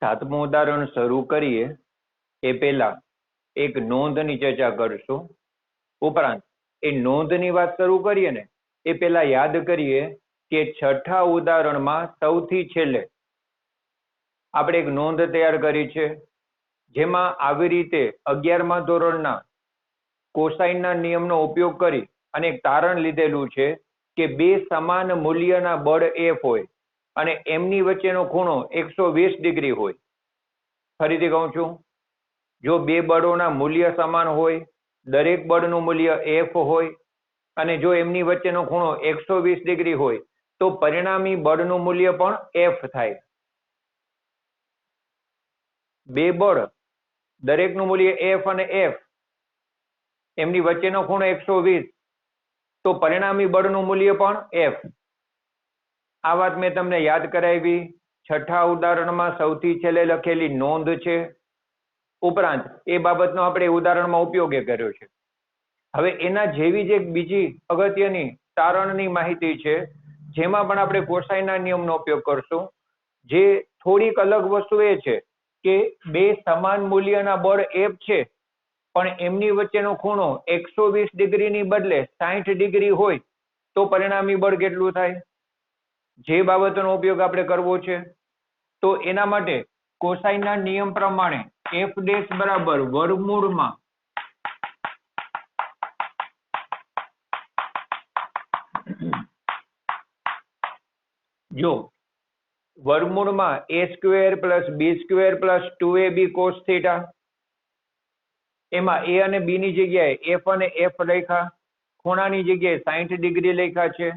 સાતમું ઉદાહરણ શરૂ કરીએ એ પહેલા એક નોંધની ચર્ચા કરશું. ઉપરાંત એ નોંધની વાત શરૂ કરીએ ને એ પહેલા યાદ કરીએ કે છઠ્ઠા ઉદાહરણમાં સૌથી છેલ્લે આપણે એક નોંધ તૈયાર કરી છે, જેમાં આવી રીતે 11મા ધોરણના કોસાઇનના નિયમનો ઉપયોગ કરી અને એક તારણ લીધેલું છે કે બે સમાન મૂલ્યના બળ એફ હોય અને એમની વચ્ચેનો ખૂણો 120 ડિગ્રી હોય. ફરીથી કહું છું, જો બે બળોના મૂલ્ય સમાન હોય, દરેક બળનું મૂલ્ય એફ હોય અને જો એમની વચ્ચેનો ખૂણો 120 ડિગ્રી હોય તો પરિણામી બળનું મૂલ્ય પણ એફ થાય. બે બળ દરેકનું મૂલ્ય એફ અને એફ એમની વચ્ચેનો ખૂણો 120, તો પરિણામી બળનું મૂલ્ય પણ એફ. આ વાત મેં તમને યાદ કરાવી. છઠ્ઠા ઉદાહરણમાં સૌથી છેલ્લે લખેલી નોંધ છે. ઉપરાંત એ બાબતનો આપણે ઉદાહરણમાં ઉપયોગ કર્યો છે. હવે એના જેવી જ એક બીજી અગત્યની તારણની માહિતી છે, જેમાં પણ આપણે કોસાઇનના નિયમનો ઉપયોગ કરશું. જે થોડીક અલગ વસ્તુ એ છે કે બે સમાન મૂલ્યના બળ એફ છે, પણ એમની વચ્ચેનો ખૂણો 120 ડિગ્રીની બદલે 60 ડિગ્રી હોય તો પરિણામી બળ કેટલું થાય? જે બાબતનો ઉપયોગ આપણે કરવો છે, તો એના માટે કોસાઇનના નિયમ પ્રમાણે એફ ડેશ બરાબર વર્ગમૂળમાં જો વર્ગમૂળમાં a square plus B square plus 2ab cos theta, એમાં a અને b ની જગ્યાએ f અને f લખ્યા, ખૂણાની જગ્યાએ 60 ડિગ્રી લખ્યા છે.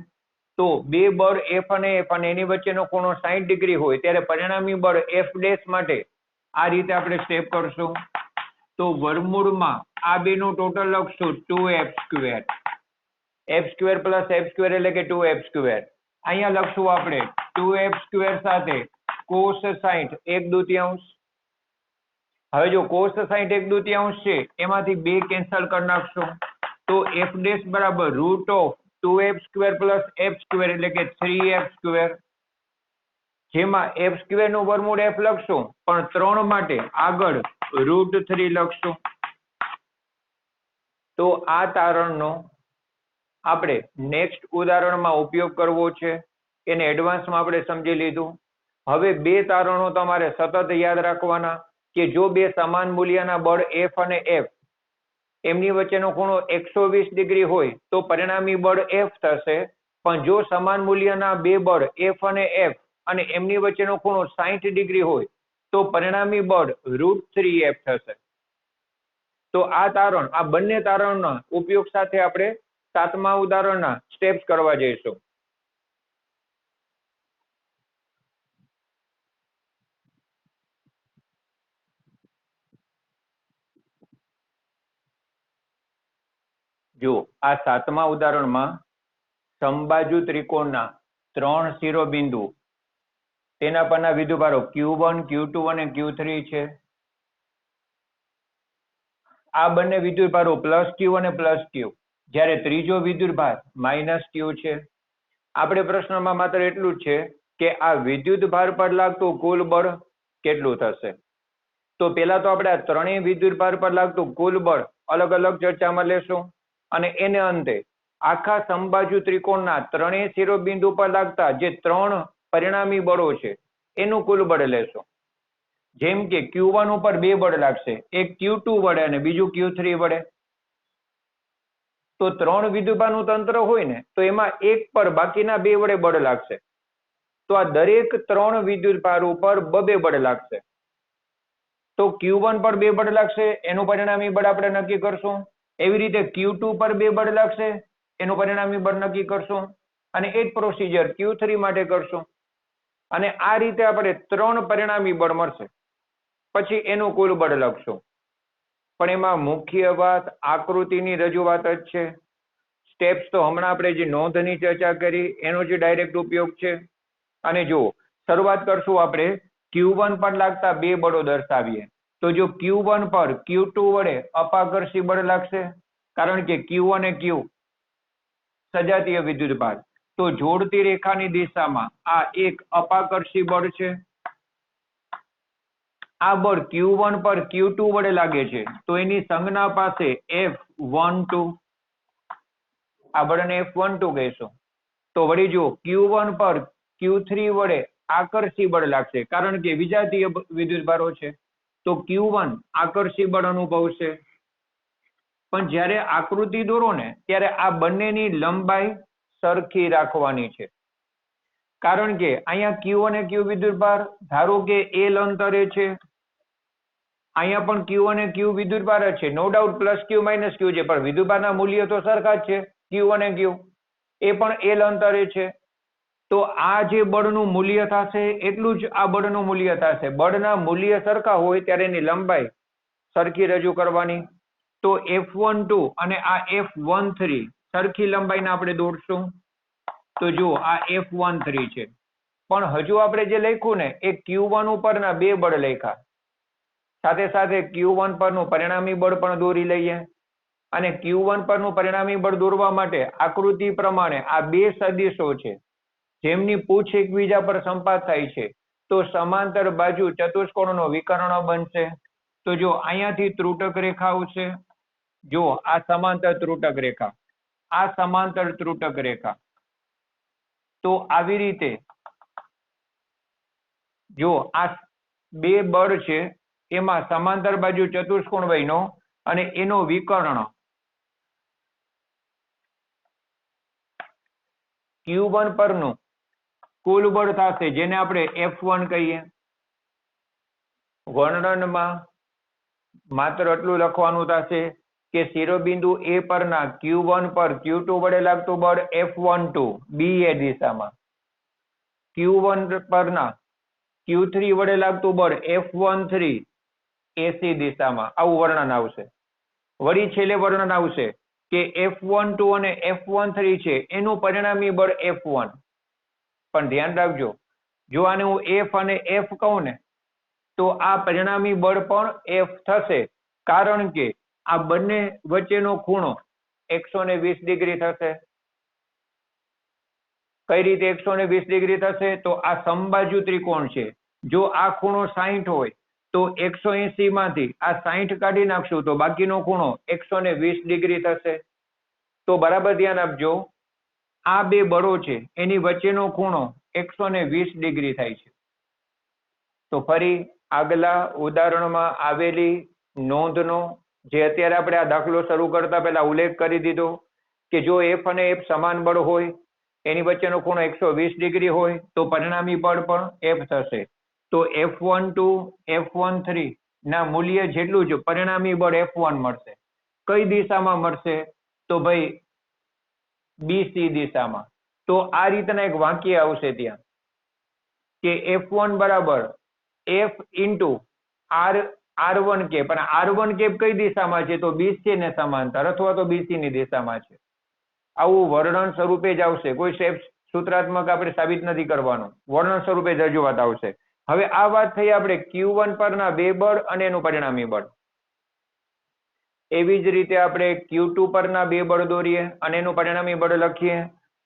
તો બે બળ f અને f અને એની વચ્ચેનો ખૂણો 60 ડિગ્રી હોય ત્યારે પરિણામી બળ f ડેશ માટે આ રીતે આપણે સ્ટેપ કરશું. તો વર્ગમૂળમાં આ બેનું ટોટલ લખશું 2f square, f square plus f square એટલે કે 2f સ્ક્વેર. અહીંયા લખશું આપણે 2f સ્ક્વેર સાથે cos 60 1/2. હવે જો cos 60 1/2 છે, એમાંથી બે કેન્સલ કરી નાખશું. તો f ડેશ બરાબર root of 2f square plus f square એટલે કે 3f સ્ક્વેર, જેમાં f સ્ક્વેર નું વર્ગમૂળ f લખશું પણ 3 માટે આગળ √3 લખશું. તો આ તારણનો આપણે નેક્સ્ટ ઉદાહરણમાં ઉપયોગ કરવો છે. એને એડવાન્સમાં આપણે સમજી લીધું. હવે બે તારણો તમારે સતત યાદ રાખવાના કે જો બે સમાન મૂલ્યના બળ f અને f એમની વચ્ચેનો ખૂણો 120 ડિગ્રી હોય તો પરિણામી બળ f થશે, પણ જો સમાન મૂલ્યના બે બળ f અને f અને એમની વચ્ચેનો ખૂણો 60 ડિગ્રી હોય તો પરિણામી બળ √3f થશે. તો આ તારણ, આ બંને તારણના ઉપયોગ સાથે આપણે સાતમા ઉદાહરણના સ્ટેપ્સ કરવા જઈશું. જો આ સાતમા ઉદાહરણમાં સમબાજુ ત્રિકોણના 3 શિરોબિંદુ, તેના પરના વિદ્યુતભારો Q1, Q2 અને Q3 છે. આ બંને વિદ્યુતભારો +Q અને +Q, જ્યારે ત્રીજો વિદ્યુતભાર -Q છે. આપણે પ્રશ્નમાં માત્ર એટલું જ છે કે આ વિદ્યુતભાર પર લાગતું કુલ બળ કેટલું થશે. તો પહેલા તો આપણે આ ત્રણેય વિદ્યુતભાર પર લાગતું કુલ બળ અલગ અલગ ચર્ચામાં લેશું અને એને અંતે આખા સમબાજુ ત્રિકોણના ત્રણેય શિરોબિંદુ પર લાગતા જે 3 પરિણામી બળો છે એનું કુલ બળ લેશું. જેમ કે Q1 ઉપર 2 બળ લાગશે, એક Q2 વડે અને બીજું Q3 વડે. તો 3 વિદ્યુતભારનું તંત્ર હોય ને તો એમાં એક પર બાકીના 2 વડે બળ લાગશે. તો આ દરેક 3 વિદ્યુતભાર ઉપર 2 બળ લાગશે. તો Q1 પર 2 બળ લાગશે, એનું પરિણામી બળ આપણે નક્કી કરશું. એવી રીતે Q2 પર 2 બળ લાગશે, એનું પરિણામી બળ નક્કી કરશું. અને એ જ પ્રોસીજર Q3 માટે કરશું. અને આ રીતે આપણે 3 પરિણામી બળ મળશે, પછી એનું કુલ બળ લખશું. પણ એમાં મુખ્ય વાત આકૃતિની રજૂઆત જ છે. સ્ટેપ્સ તો હમણાં આપણે જે નોંધની ચર્ચા કરી એનો જે ડાયરેક્ટ ઉપયોગ છે. અને જો શરૂઆત કરશું આપણે Q1 પર લાગતા 2 બળો દર્શાવીએ. તો જો Q1 પર Q2 વડે અપાકર્ષી બળ લાગશે, કારણ કે Q અને Q સજાતીય વિદ્યુતભાર, તો જોડતી રેખાની દિશામાં આ એક અપાકર્ષી બળ છે. આ બળ Q1 પર Q2 વડે લાગે છે તો એની સંજ્ઞા પાસે F12 આ બળને F12 કહેશો. તો વળી જુઓ Q1 પર Q3 વડે આકર્ષી બળ લાગશે કારણ કે વિજાતીય વિદ્યુતભારો છે તો Q1 આકર્ષી બળ અનુભવશે. પણ જ્યારે આકૃતિ દોરો ને ત્યારે આ બંનેની લંબાઈ સરખી રાખવાની છે કારણ કે અહીંયા Q અને Q વિદ્યુતભાર ધારો કે L અંતરે છે, અહીંયા પણ Q અને Q વિદ્યુતભાર જ છે, no doubt plus Q minus Q છે, પણ વિદ્યુતભારના મૂલ્ય તો સરખા જ છે Q અને Q, એ પણ L અંતરે છે. તો આ જે બળનું મૂલ્ય થશે એટલું જ આ બળનું મૂલ્ય થશે. બળના મૂલ્ય સરખા હોય ત્યારે એની લંબાઈ સરખી રજૂ કરવાની. તો F12 અને આ F13 સરખી લંબાઈના આપણે દોરશું. તો જુઓ આ F13 છે પણ હજુ આપણે જે લખ્યું ને એ Q1 ઉપરના બે બળ લખ્યા, સાથે સાથે Q1 પરનું પરિણામી બળ પણ દોરી લઈએ. અને Q1 પરનું પરિણામી બળ દોરવા માટે આકૃતિ પ્રમાણે આ બે સદિશો છે જેમની પૂછ એકબીજા પર સંપાત થાય છે તો સમાંતર બાજુ ચતુષ્કોણનો વિકર્ણ બનશે. તો જો અહીંયાથી ત્રુટક રેખા આવશે, જો આ સમાંતર ત્રુટક રેખા, આ સમાંતર ત્રુટક રેખા. તો આવી રીતે જો આ બે બળ છે એમાં સમાંતર બાજુ ચતુષ્કોણ બન્યો અને એનો વિકર્ણ Q1 પરનું કુલ બળ થશે જેને આપણે F1 કહીએ. વર્ણનમાં માત્ર એટલું લખવાનું થશે કે શિરોબિંદુ A પરના Q1 પર Q2 વડે લાગતું બળ F12 B એ દિશામાં, Q1 પરના Q3 વડે લાગતું બળ F13 AC દિશામાં, આવું વર્ણન આવશે. વળી છેલ્લે વર્ણન આવશે કે F12 અને F13 છે એનું પરિણામી બળ F1. પણ ધ્યાન રાખજો, જો આને હું F અને F કહું ને તો આ પરિણામી બળ પણ F થશે કારણ કે આ બંને વચ્ચેનો ખૂણો 120 ડિગ્રી થશે. કઈ રીતે 120 ડિગ્રી થશે? તો આ સમબાજુ ત્રિકોણ છે, જો આ ખૂણો 60 હોય તો 180 માંથી આ 60 કાઢી નાખશું તો બાકીનો ખૂણો 120 ડિગ્રી થશે. તો બરાબર ધ્યાન આપજો, આ બે બળો છે એની વચ્ચેનો ખૂણો 120 ડિગ્રી થાય છે. તો ફરી આગલા ઉદાહરણમાં આવેલી નોંધનો જે અત્યારે આપણે આ દાખલો શરૂ કરતા પહેલા ઉલ્લેખ કરી દીધો કે જો F અને F સમાન બળ હોય, એની વચ્ચેનો ખૂણો 120 ડિગ્રી હોય તો પરિણામી બળ પણ F થશે. તો F12 F13 ના મૂલ્ય જેટલું જ પરિણામી બળ F1 મળશે. કઈ દિશામાં મળશે? તો ભાઈ BC દિશામાં. તો આ રીતના એક વાક્ય આવશે ત્યાં કે F1 બરાબર F ઇન્ટુ R1 કેપ, અને R1 કેપ કઈ દિશામાં છે? તો BC ને સમાંતર અથવા તો BC ની દિશામાં છે. આવું વર્ણન સ્વરૂપે જ આવશે, કોઈ સ્ટેપ સૂત્રાત્મક આપણે સાબિત નથી કરવાનું, વર્ણન સ્વરૂપે જ રજૂઆત આવશે. હવે આ વાત થઈ આપણે Q1 પરના બે બળ અને એનું પરિણામી બળ. એવી જ રીતે આપણે Q2 પરના બે બળ દોરીએ અને એનું પરિણામી બળ લખીએ.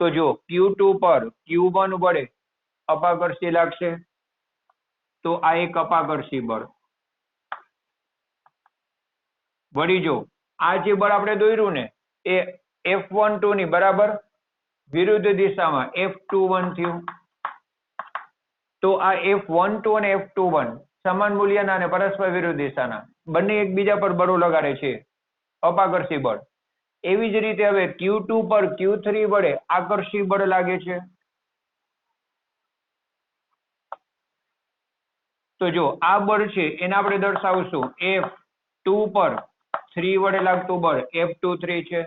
તો જો Q2 પર Q1 વડે અપાકર્ષી લાગશે તો આ એક અપાકર્ષી બળ. વળી જો આ જે બળ આપણે દોર્યું ને એ F12 ની બરાબર વિરુદ્ધ દિશામાં F21 થયું. તો આ F12 અને F21 સમાન મૂલ્યના અને પરસ્પર વિરુદ્ધ દિશાના બંને એકબીજા પર બળો લગાડે છે, અપાકર્ષી બળ. એવી જ રીતે હવે Q2 પર Q3 વડે આકર્ષી બળ લાગે છે. તો જો આ બળ છે એને આપણે દર્શાવશું F2 પર 3 વડે લાગતું બળ F23 છે.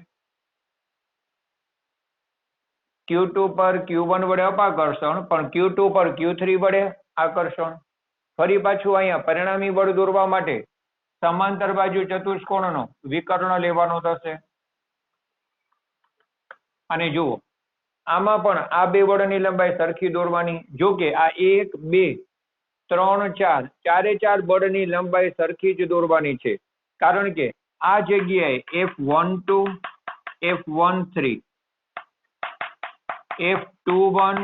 Q2 પર Q1 વડે અપાકર્ષણ પણ Q2 પર Q3 વડે આકર્ષણ. ફરી પાછું અહીંયા પરિણામી બળ દોરવા માટે સમાંતર બાજુ ચતુષ્કોણનો વિકર્ણ લેવાનો થશે. અને જુઓ આમાં પણ આ બે બળની લંબાઈ સરખી દોરવાની. જો કે આ 1 2 3 4 ચારે ચાર બળની લંબાઈ સરખી જ દોરવાની છે કારણ કે આ જગ્યાએ F12 F13 F21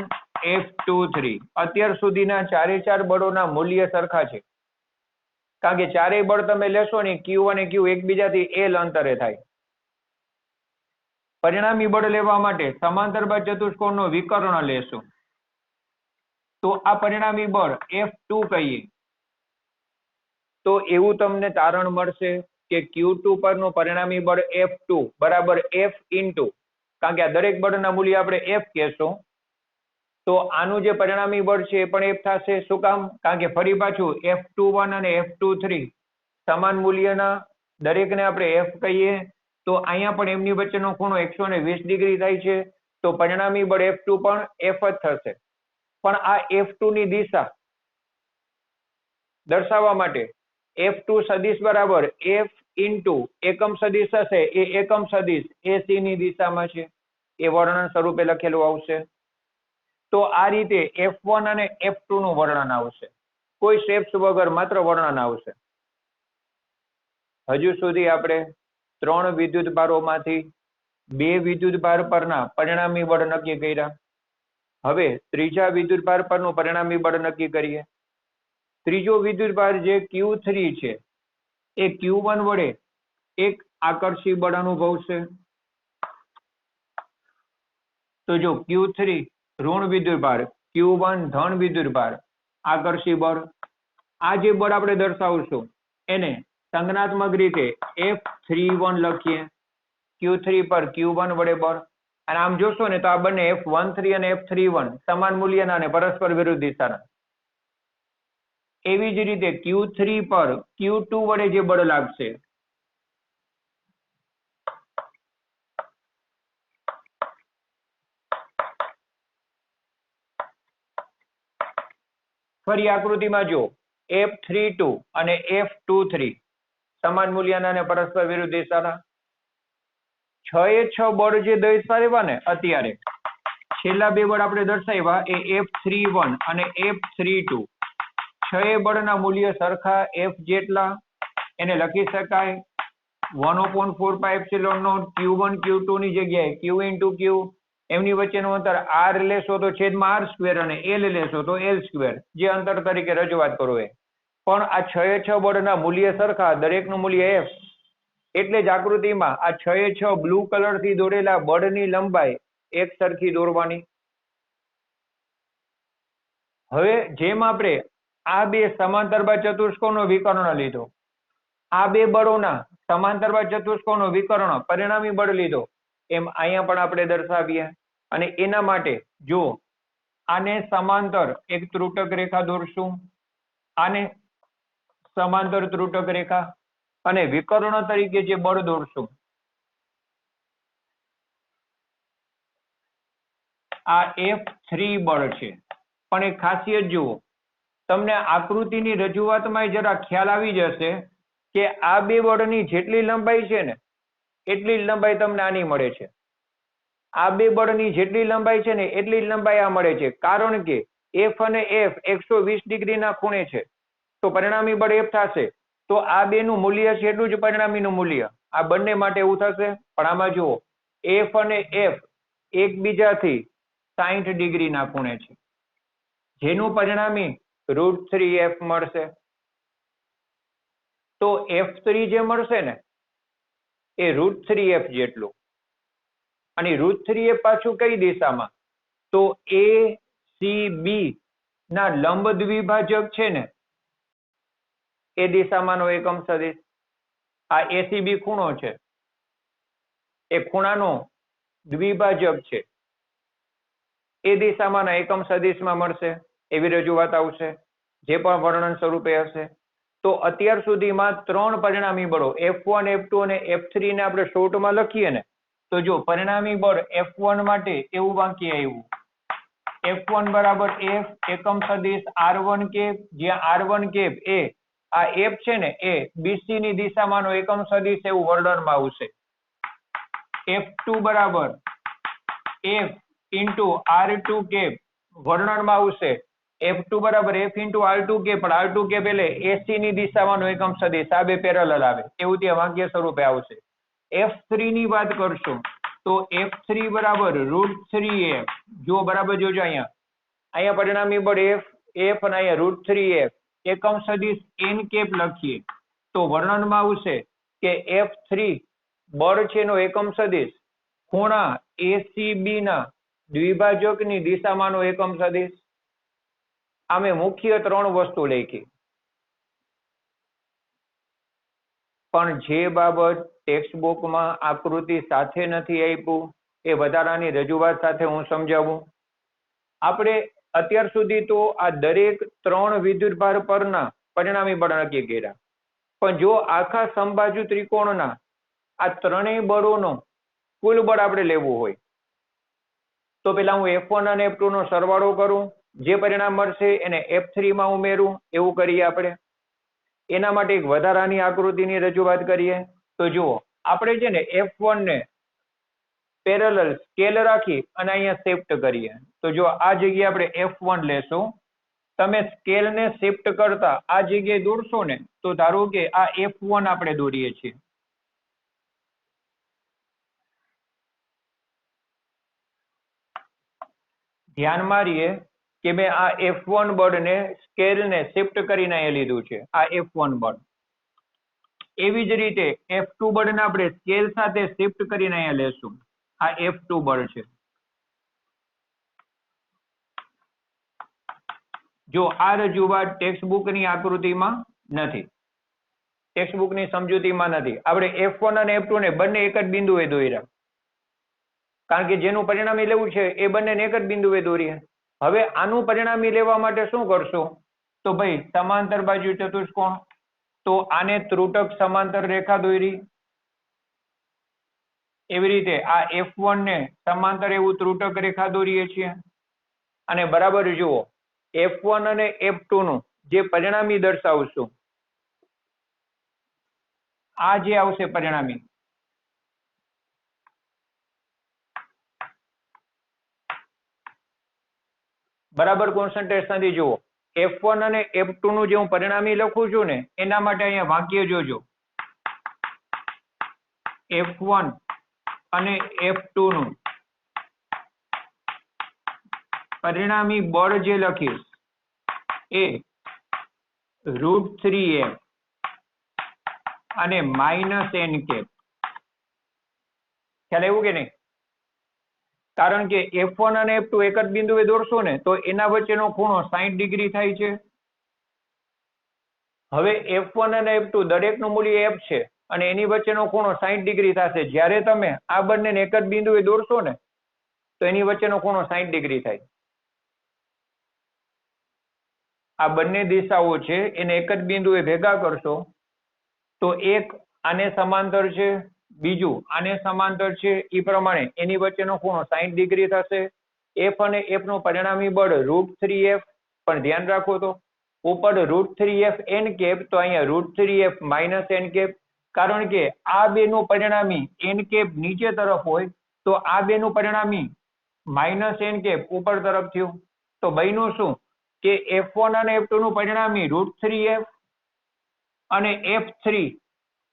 F23 અત્યાર સુધીના ચારે ચાર બળોના મૂલ્ય સરખા છે. કારણ કે ચારેય બળ તમે લેશો ને ક્યુ અને ક્યુ એકબીજાથી એલ અંતરે થાય. પરિણામી બળ લેવા માટે સમાંતર બાદ ચતુષ્કોણનો વિકર્ણ લેશું. તો આ પરિણામી બળ F2 કહીએ. તો એવું તમને તારણ મળશે કે Q2 પરનું પરિણામી બળ F2 બરાબર F ઇન્ટુ, કારણ કે આ દરેક બળના મૂલ્ય આપણે F કહેશું, તો આનું જે પરિણામી બળ છે એ પણ F થશે. શું કામ? કારણ કે ફરી પાછું F21 અને F23 સમાન મૂલ્યના, દરેકને આપણે F કહીએ, તો અહીંયા પણ એમની વચ્ચેનો ખૂણો 120 ડિગ્રી થાય છે. તો પરિણામી બળ F2 પણ F જ થશે. પણ આ F2 ની દિશા દર્શાવવા માટે F2 સદિશ બરાબર F ઇન્ટુ એકમ સદિશ હશે, એ એકમ સદિશ AC ની દિશામાં છે, એ વર્ણન સ્વરૂપે લખેલું આવશે. તો આ રીતે F1 અને F2 નું વર્ણન આવશે, કોઈ સ્ટેપ્સ વગર માત્ર વર્ણન આવશે. હજુ સુધી આપણે 3 વિદ્યુત ભારોમાંથી 2 વિદ્યુત ભાર પરના પરિણામી બળ નક્કી કર્યા. હવે ત્રીજા વિદ્યુત ભાર પરનું પરિણામી બળ નક્કી કરીએ. ત્રીજો વિદ્યુત ભાર જે Q3 છે, એ Q1 વડે એક આકર્ષી બળ અનુભવશે. તો જો Q3 ઋણ વિદ્યુત ભાર, Q1 ધન વિદ્યુત ભાર, આકર્ષી બળ, આ જે બળ આપણે દર્શાવશું એને સંજ્ઞાત્મક રીતે F31 લખીએ. Q3 પર Q1 વડે બળ, અને આમ જોશો ને તો આ બંને F13 અને F31 સમાન મૂલ્યના અને પરસ્પર વિરુદ્ધ દિશાના. એવી જ રીતે Q3 પર Q2 વડે જે બળ લાગશે, ફરી આકૃતિમાં જો F32 અને F23 સમાન મૂલ્યના અને પરસ્પર વિરુદ્ધ દિશાના. 6 બળ જે દર્શાવ્યા ને અત્યારે, છેલ્લા બે બળ આપણે દર્શાવ્યા એ F31 અને F32, 6 બળના મૂલ્ય સરખા F જેટલા, એને લખી શકાય 1/4πε0 Q1 Q2 ની જગ્યાએ Q ઇન્ટુ Q, એમની વચ્ચેનું અંતર R લેશો તો છેદમાં R² અને L લેશો તો L², જે અંતર તરીકે રજૂઆત કરો એ. પણ આ 6 બળના મૂલ્ય સરખા, દરેકનું મૂલ્ય F, એટલે જ આકૃતિમાં આ 6 બ્લુ કલર થી દોરેલા બળની લંબાઈ એક સરખી દોરવાની. હવે જેમ આપણે આ બે સમાંતર બાદ ચતુષ્કોણનો વિકર્ણ લીધો, આ બે બળોના સમાંતર બાદ ચતુષ્કોણનો વિકર્ણ પરિણામી બળ લીધો, એમ અહીંયા પણ આપણે દર્શાવીએ. અને એના માટે જો આને સમાંતર એક ત્રુટક રેખા દોરશું, આને સમાંતર ત્રુટક રેખા, અને વિકર્ણ તરીકે જે બળ દોરશું, આ F3 બળ છે. પણ એક ખાસિયત જુઓ, તમને આકૃતિની રજૂઆતમાં જરા ખ્યાલ આવી જશે કે આ બે બળની જેટલી લંબાઈ છે ને, એટલી જ લંબાઈ તમને આની મળે છે. આ બે બળની જેટલી લંબાઈ છે ને એટલી જ લંબાઈ આ મળે છે, કારણ કે F અને F 120 ડિગ્રીના ખૂણે છે, તો પરિણામી બળ F થશે. તો આ બેનું મૂલ્ય છે એટલું જ પરિણામીનું મૂલ્ય, આ બંને માટે એવું થશે. પણ આમાં જુઓ, F અને F એકબીજાથી 60 ડિગ્રીના ખૂણે છે, જેનું પરિણામી √3F મળશે. તો F3 જે મળશે ને એ √3F જેટલું, અને √3F પાછું કઈ દિશામાં? તો ACB ના લંબ દ્વિભાજક છે ને એ દિશામાંનો એકમ સદિશ. આ ACB ખૂણો છે, એ ખૂણાનો દ્વિભાજક છે, એ દિશામાંના એકમ સદિશમાં મળશે. એવી રજૂઆત આવશે, જે પણ વર્ણન સ્વરૂપે હશે. તો અત્યાર સુધીમાં 3 પરિણામી બળો F1, F2 અને F3 ને આપણે શોર્ટમાં લખીએ ને, તો જો પરિણામી બળ F1 માટે એવું વાક્ય આવ્યું, F1 બરાબર F એકમ સદિશ R1 કેપ, જ્યાં R1 કેપ એ આ F છે ને એ BC ની દિશામાંનો એકમ સદિશ એવું વર્ણનમાં આવશે. F2 બરાબર F ઇન્ટુ R2 કેપ વર્ણનમાં આવશે. F2 બરાબર F ઇન્ટુ R2 કેપ, પણ R2 કેપ એટલે AC ની દિશામાંનો એકમ સદિશ, આ બે પેરેલલ આવે એવું ત્યાં વાક્ય સ્વરૂપે આવશે. F3 ની વાત કરશું તો F3 બરાબર √3F, જો બરાબર જોજો અહીંયા પરિણામી બળ F અને અહીંયા √3F, એકમ સદિશ n કેપ લખીએ તો વર્ણનમાં આવશે કે F3 બળ છે એનો એકમ સદિશ ખૂણા ACB ના દ્વિભાજકની દિશામાંનો એકમ સદિશ. આમે મુખ્ય 3 વસ્તુ લખી. પણ જે બાબત ટેક્સ્ટ બુકમાં આકૃતિ સાથે નથી આપ્યું એ વધારાની રજૂઆત સાથે હું સમજાવું. આપણે અત્યાર સુધી તો આ દરેક 3 વિદ્યુતભાર પરના પરિણામી બળ નક્કી કર્યા. પણ જો આખા સમબાજુ ત્રિકોણના આ ત્રણેય બળોનો કુલ બળ આપણે લેવું હોય તો પેલા હું F1 અને F2 નો સરવાળો કરું, જે પરિણામ મળશે એને F3 માં ઉમેરું, એવું કરીએ આપણે. એના માટે એક વધારાની આકૃતિની રજૂઆત કરીએ. તો જુઓ, આપણે છે ને F1 ને પેરેલલ સ્કેલ રાખી અને અહીંયા શિફ્ટ કરીએ. તો જો આ જગ્યાએ આપણે F1 લેશું, તમે સ્કેલને શિફ્ટ કરતા આ જગ્યાએ દોરશો ને તો ધારો કે આ F1 આપણે દોરીએ છીએ. ધ્યાન મારીએ કે મેં આ F1 બળને સ્કેલને શિફ્ટ કરીને અહીંયા લીધું છે, આ F1 બળ. એવી જ રીતે F2 બળને આપણે સ્કેલ સાથે શિફ્ટ કરીને અહીંયા લેશું, આ F2 બળ છે. જો આ રજૂઆત ટેક્સ્ટ બુકની આકૃતિમાં નથી, ટેક્સ્ટ બુકની સમજૂતીમાં નથી. આપણે F1 અને F2 ને બંને એક જ બિંદુએ દોર્યા, કારણ કે જેનું પરિણામી લેવું છે એ બંનેને એક જ બિંદુએ દોરીએ. હવે આનું પરિણામી લેવા માટે શું કરશું? તો ભાઈ સમાંતર બાજુ ચતુષ્કોણ, તો આને ત્રુટક સમાંતર રેખા દોરી. એવી રીતે આ F1 ને સમાંતર એવું ત્રુટક રેખા દોરીએ છીએ. અને બરાબર જુઓ, F1 અને F2 નું જે પરિણામી દર્શાવશું, આ જે આવશે પરિણામી, બરાબર કોન્સન્ટ્રેશન થી જુઓ, F1 અને F2 નું જે હું પરિણામી લખું છું ને એના માટે અહીંયા વાક્ય જોજો. F1 અને F2 નું પરિણામી બળ જે લખીશ એ √3f અને -n કેપ. ખ્યાલ આવ્યું કે નહીં? કારણ કે F1 અને F2 એક જ બિંદુએ દોરશો ને તો એના વચ્ચેનો ખૂણો 60 ડિગ્રી થાય છે. હવે F1 અને F2 દરેકનું મૂલ્ય f છે અને એની વચ્ચેનો ખૂણો 60 ડિગ્રી થશે. જ્યારે તમે આ બંનેને એક જ બિંદુએ દોરશો ને તો એની વચ્ચેનો ખૂણો 60 ડિગ્રી થાય. આ બંને દિશાઓ છે એને એક જ બિંદુએ ભેગા કરશો તો એક આને સમાંતર છે, બીજું આને સમાંતર છે, એ પ્રમાણે એની વચ્ચેનો ખૂણો 60 ડિગ્રી થશે. F અને F નું પરિણામી બળ √3f, પણ ધ્યાન રાખો તો ઉપર √3f n કેપ, તો અહીંયા √3f -n કેપ. કારણ કે આ બેનું પરિણામી n કેપ નીચે તરફ હોય તો આ બેનું પરિણામી -n કેપ ઉપર તરફ થયું. તો બન્યું શું કે F1 અને F2 નું પરિણામી √3f અને F3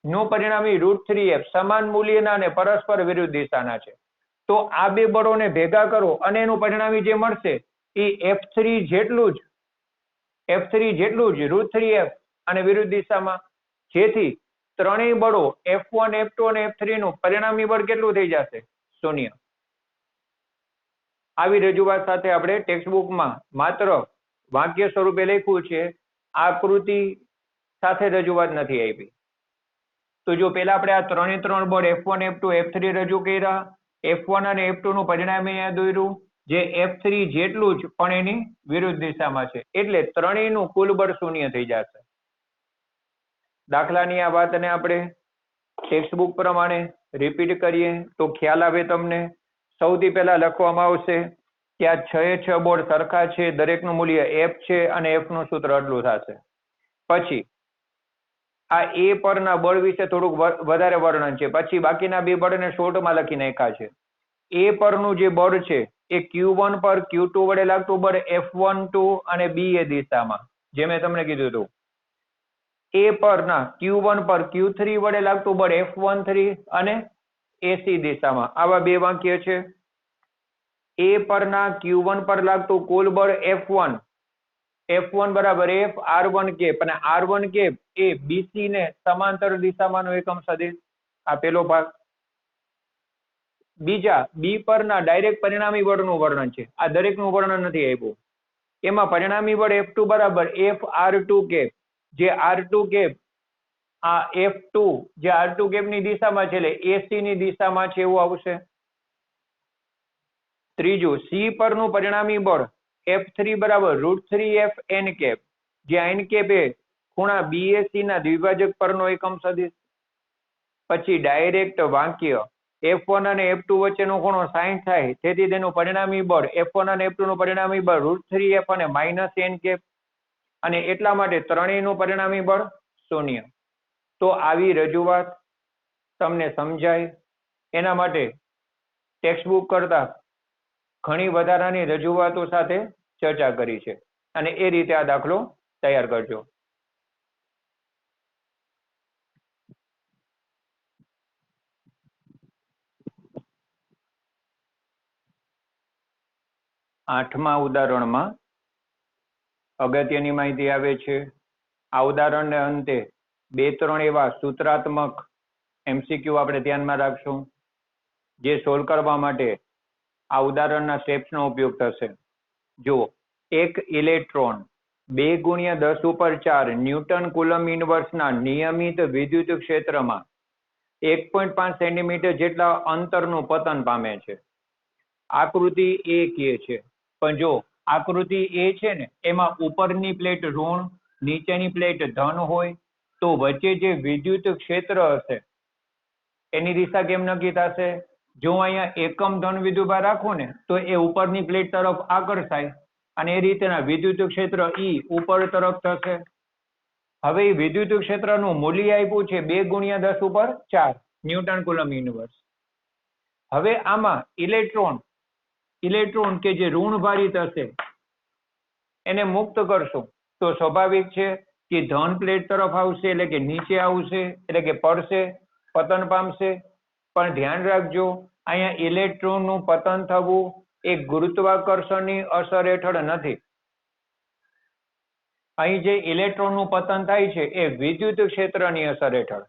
નું પરિણામી √3f સમાન મૂલ્યના અને પરસ્પર વિરુદ્ધ દિશાના છે. તો આ બે બળોને ભેગા કરો અને એનું પરિણામી જે મળશે એ F3 જેટલું જ √3f અને વિરુદ્ધ દિશામાં. જેથી ત્રણેય બળો F1, F2 અને F3 નું પરિણામી બળ કેટલું થઈ જશે? 0. આવી રજૂઆત સાથે આપણે ટેક્સ્ટ બુકમાં માત્ર વાક્ય સ્વરૂપે લખ્યું છે, આકૃતિ સાથે રજૂઆત નથી આપી. તો જો પેલા આપણે આ 3 બળ F1, F2, F3 રજૂ કર્યા, F1 અને F2 નું પરિણામી અહીંયા દોર્યું, જે F3 જેટલું જ પણ એની વિરુદ્ધ દિશામાં છે. એટલે ત્રણેયનું કુલ બળ 0 થઈ જશે. દાખલાની આ વાતને આપણે ટેક્સ્ટ બુક પ્રમાણે રિપીટ કરીએ તો ખ્યાલ આવે તમને. સૌથી પહેલા લખવામાં આવશે કે આ 6 બળ સરખા છે, દરેકનું મૂલ્ય f છે અને f નું સૂત્ર આટલું થશે. પછી આ A પરના બળ વિશે થોડુંક વધારે વર્ણન છે, પછી બાકીના બે બળને શોર્ટમાં લખી નાખ્યા છે. A પરનું જે બળ છે એ Q1 પર Q2 વડે લાગતું બળ F12 અને B એ દિશામાં, જે મેં તમને કીધું હતું. A પરના Q1 પર Q3 વડે લાગતું બળ F13 અને AC દિશામાં. આવા બે વાક્ય છે. A પરના Q1 પર લાગતું કુલ બળ F1 F1 બરાબર F R1 કેપ અને R1 કેપ એ BC ને સમાંતર દિશામાંનો એકમ સદિશ. આ પેલો ભાગ. બીજા બી પરના ડાયરેક્ટ પરિણામી બળનું વર્ણન છે. આ દરેકનું વર્ણન નથી આપ્યું. એમાં પરિણામી બળ F2 બરાબર F R2 કેપ, જે R2 કેપ આ F2 જે R2 કેપની દિશામાં છે એટલે AC ની દિશામાં છે એવું આવશે. ત્રીજું સી પરનું પરિણામી બળ F3 બરાબર √3 F N કેપ, જે N કેપ એ ખૂણા BAC ના દ્વિભાજક પરનો એકમ સદિશ. પછી ડાયરેક્ટ વાક્ય F1 અને F2 વચ્ચેનો ખૂણો 60 થાય, તેથી તેનું પરિણામી બળ F1 અને F2 નું પરિણામી બળ √3 F અને -N કેપ, અને એટલા માટે ત્રણેયનું પરિણામી બળ 0. તો આવી રજૂઆત તમને સમજાય એના માટે ટેક્સ્ટબુક કરતા ઘણી વધારાની રજૂઆતો સાથે ચર્ચા કરી છે, અને એ રીતે આ દાખલો તૈયાર કરજો. આઠમા ઉદાહરણમાં અગત્યની માહિતી આવે છે. આ ઉદાહરણને અંતે 2-3 એવા સૂત્રાત્મક MCQ આપણે ધ્યાનમાં રાખશું, જે સોલ્વ કરવા માટે આ ઉદાહરણના સ્ટેપ્સનો ઉપયોગ થશે. જુઓ, એક ઇલેક્ટ્રોન 2×10⁴ ન્યૂટન કુલમ ઇનવર્સના નિયમિત વિદ્યુત ક્ષેત્રમાં 1.5 સેન્ટીમીટર જેટલા અંતરનું પતન પામે છે. આકૃતિ એ કહે છે, પણ જો આકૃતિ એ છે ને એમાં ઉપરની પ્લેટ ઋણ, નીચેની પ્લેટ ધન હોય, તો વચ્ચે જે વિદ્યુત ક્ષેત્ર હશે એની દિશા કેમ નક્કી થશે? જો અહીંયા એકમ ધન વિદ્યુતભાર રાખું ને તો એ ઉપરની પ્લેટ તરફ આકર્ષાય, અને એ રીતના વિદ્યુત ક્ષેત્ર E ઉપર તરફ થશે. હવે એ વિદ્યુત ક્ષેત્રનું મૂલ્ય આપ્યું છે 2×10⁴ ન્યૂટન કુલમ ઇનવર્સ. હવે આમાં ઇલેક્ટ્રોન કે જે ઋણભારિત હશે એને મુક્ત કરશું તો સ્વાભાવિક છે કે ધન પ્લેટ તરફ આવશે, એટલે કે નીચે આવશે, એટલે કે પડશે, પતન પામશે. પણ ધ્યાન રાખજો, અહીંયા ઇલેક્ટ્રોનનું પતન થવું એ ગુરુત્વાકર્ષણની અસર હેઠળ નથી. અહીં જે ઇલેક્ટ્રોનનું પતન થાય છે એ વિદ્યુત ક્ષેત્રની અસર હેઠળ.